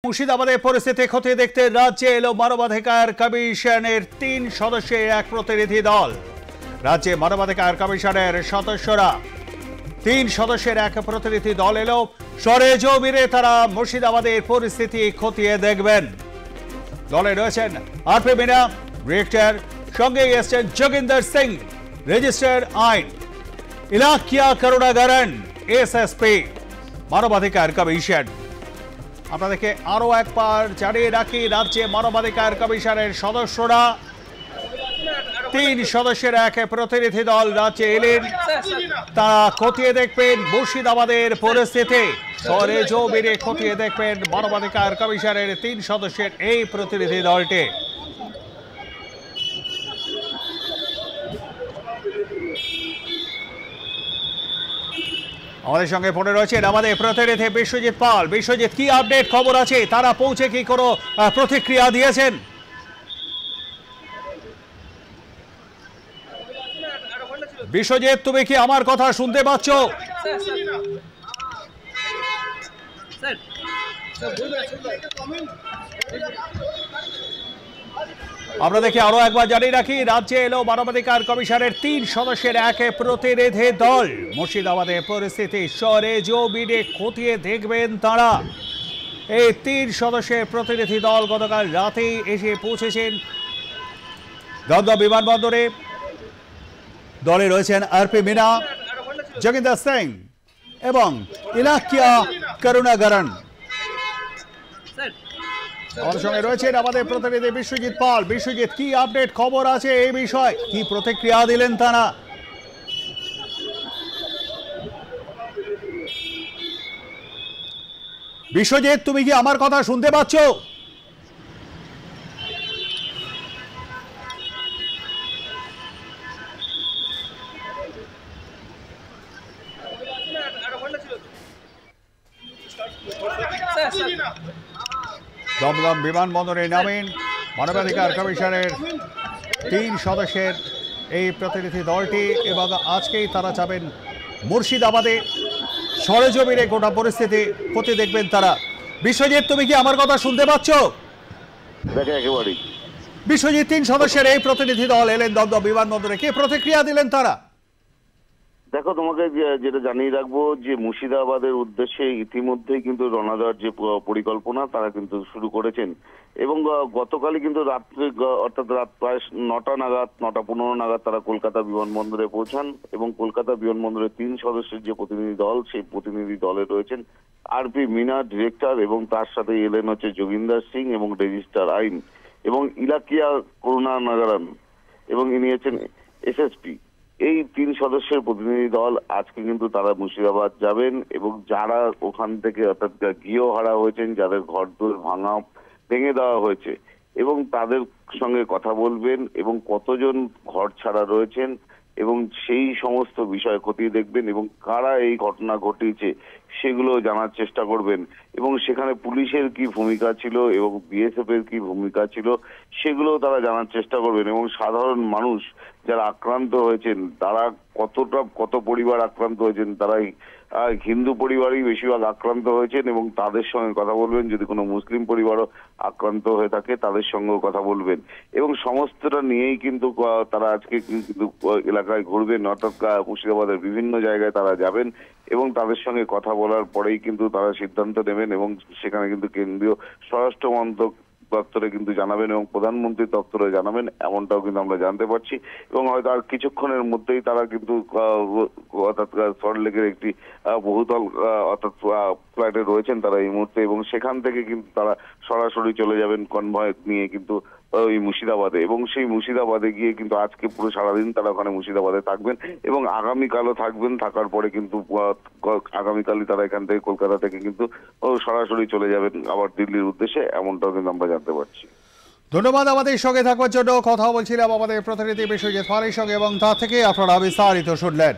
মুর্শিদাবাদের পরিস্থিতি খতিয়ে দেখতে রাজ্যে এলো মানবাধিকার কমিশনের 3 সদস্যের এক প্রতিনিধি দল। রাজ্যে মানবাধিকার কমিশনের সদস্যরা 3 সদস্যের এক প্রতিনিধি দল এলো। সরেজমিনে তারা মুর্শিদাবাদের পরিস্থিতি খতিয়ে দেখবেন। দলে রয়েছেন আরপি মিনা ডিরেক্টর, সঙ্গে এসেছেন যোগিন্দর সিং রেজিস্ট্রার আইন, ইলাকিয়া করুণাকরণ এসএসপি মানবাধিকার কমিশন। আপনাদেরকে আরো একবার জানিয়ে রাখি, রাজ্যে মানবাধিকার কমিশনের সদস্যরা 3 সদস্যের এক প্রতিনিধি দল রাজ্যে এলেন। তারা খতিয়ে দেখবেন মুর্শিদাবাদের পরিস্থিতি, সরেজমিনে খতিয়ে দেখবেন মানবাধিকার কমিশনের 3 সদস্যের এই প্রতিনিধি দলটি। আমাদের সঙ্গে ফোনে রয়েছেন আমাদের প্রতিনিধি বিশ্বজিৎ পাল। বিশ্বজিৎ, কি আপডেট খবর আছে? তারা পৌঁছে কি কোনো প্রতিক্রিয়া দিয়েছেন? বিশ্বজিৎ, তুমি কি আমার কথা শুনতে পাচ্ছ? আপনাদেরকে আরো একবার জানিয়ে রাখি, রাজ্যে এলো মানবাধিকার কমিশনের 3 সদস্যের এক প্রতিনিধি দল। মুর্শিদাবাদের পরিস্থিতি সরেজমিনে খতিয়ে দেখবেন তারা। এই 3 সদস্যের প্রতিনিধি দল গতকাল রাতেই এসে পৌঁছেছেন দমদম বিমানবন্দরে। দলে রয়েছেন আরপি মিনা, যোগিন্দর সিং এবং ইলাকিয়া করুণাকরণ। আমাদের সঙ্গে রয়েছেন আমাদের প্রতিনিধি বিশ্বজিৎ পাল। বিশ্বজিৎ, কি আপডেট খবর আছে এই বিষয়ে? কি প্রতিক্রিয়া দিলেন তারা? বিশ্বজিৎ, তুমি কি আমার কথা শুনতে পাচ্ছ? দমদম বিমানবন্দরে নামেন মানবাধিকার কমিশনের 3 সদস্যের এই প্রতিনিধি দলটি এবং আজকেই তারা যাবেন মুর্শিদাবাদে। সরেজমিনে গোটা পরিস্থিতি খতিয়ে দেখবেন তারা। বিশ্বজিৎ, তুমি কি আমার কথা শুনতে পাচ্ছ? বিশ্বজিৎ, 3 সদস্যের এই প্রতিনিধি দল এলেন দমদম বিমানবন্দরে, কি প্রতিক্রিয়া দিলেন তারা? দেখো, তোমাকে যেটা জানিয়ে রাখবো যে মুর্শিদাবাদের উদ্দেশ্যে ইতিমধ্যেই কিন্তু রওনা দেওয়ার যে পরিকল্পনা তারা কিন্তু শুরু করেছেন এবং গতকালই কিন্তু রাত্রে অর্থাৎ রাত প্রায় 9টা নাগাদ 9টা 15 নাগাদ তারা কলকাতা বিমানবন্দরে পৌঁছান এবং কলকাতা বিমানবন্দরে 3 সদস্যের যে প্রতিনিধি দল, সেই প্রতিনিধি দলে রয়েছেন আরপি মিনা ডিরেক্টর এবং তার সাথে এলেন হচ্ছে যোগিন্দর সিং এবং রেজিস্ট্রার আইন এবং ইলাকিয়া করুণাকরণ এবং ইনি হচ্ছেন এসএসপি। এই 3 সদস্যের প্রতিনিধি দল আজকে কিন্তু তারা মুর্শিদাবাদ যাবেন এবং যারা ওখান থেকে অর্থাৎ গৃহহারা হয়েছেন, যাদের ঘরদোর ভেঙে দেওয়া হয়েছে এবং তাদের সঙ্গে কথা বলবেন এবং কতজন ঘর ছাড়া রয়েছেন এবং সেই সমস্ত বিষয় খতিয়ে দেখবেন এবং কারা এই ঘটনা ঘটিয়েছে সেগুলো জানার চেষ্টা করবেন এবং সেখানে পুলিশের কি ভূমিকা ছিল এবং বিএসএফ এর কি ভূমিকা ছিল সেগুলো তারা জানার চেষ্টা করবেন এবং সাধারণ মানুষ যারা আক্রান্ত হয়েছেন তারা কত পরিবার আক্রান্ত হয়েছেন, তারাই হিন্দু পরিবারই বেশিরভাগ আক্রান্ত হয়েছেন এবং তাদের সঙ্গে কথা বলবেন। যদি কোনো মুসলিম পরিবারও আক্রান্ত হয়ে থাকে তাদের সঙ্গেও কথা বলবেন এবং সমস্তটা নিয়েই কিন্তু তারা আজকে কিন্তু এলাকায় ঘুরবেন, অর্থাৎ মুর্শিদাবাদের বিভিন্ন জায়গায় তারা যাবেন এবং তাদের সঙ্গে কথা বলার পরেই কিন্তু তারা সিদ্ধান্ত নেবেন এবং সেখানে কিন্তু কেন্দ্রীয় স্বরাষ্ট্র মন্ত্রক দপ্তরে কিন্তু জানাবেন এবং প্রধানমন্ত্রী দপ্তরে জানাবেন, এমনটাও কিন্তু আমরা জানতে পারছি এবং হয়তো আর কিছুক্ষণের মধ্যেই তারা কিন্তু অর্থাৎ সল্টলেকের একটি বহুতল অর্থাৎ ফ্লাইটে রয়েছেন তারা এই মুহূর্তে এবং সেখান থেকে কিন্তু তারা সরাসরি চলে যাবেন কনভয় নিয়ে কিন্তু ওই মুর্শিদাবাদে এবং সেই মুর্শিদাবাদে গিয়ে কিন্তু আজকে পুরো সারাদিন তারা ওখানে মুর্শিদাবাদে থাকবেন এবং আগামীকালও থাকবেন। থাকার পরে কিন্তু আগামীকালই তারা এখান থেকে কলকাতা থেকে কিন্তু সরাসরি চলে যাবেন আবার দিল্লির উদ্দেশ্যে, এমনটাও কিন্তু আমরা জানতে পারছি। ধন্যবাদ আমাদের সঙ্গে থাকবার জন্য। কথা বলছিলাম আমাদের প্রতিনিধি বিশ্বজিৎ পালের সঙ্গে এবং তা থেকে আপনারা বিস্তারিত শুনলেন।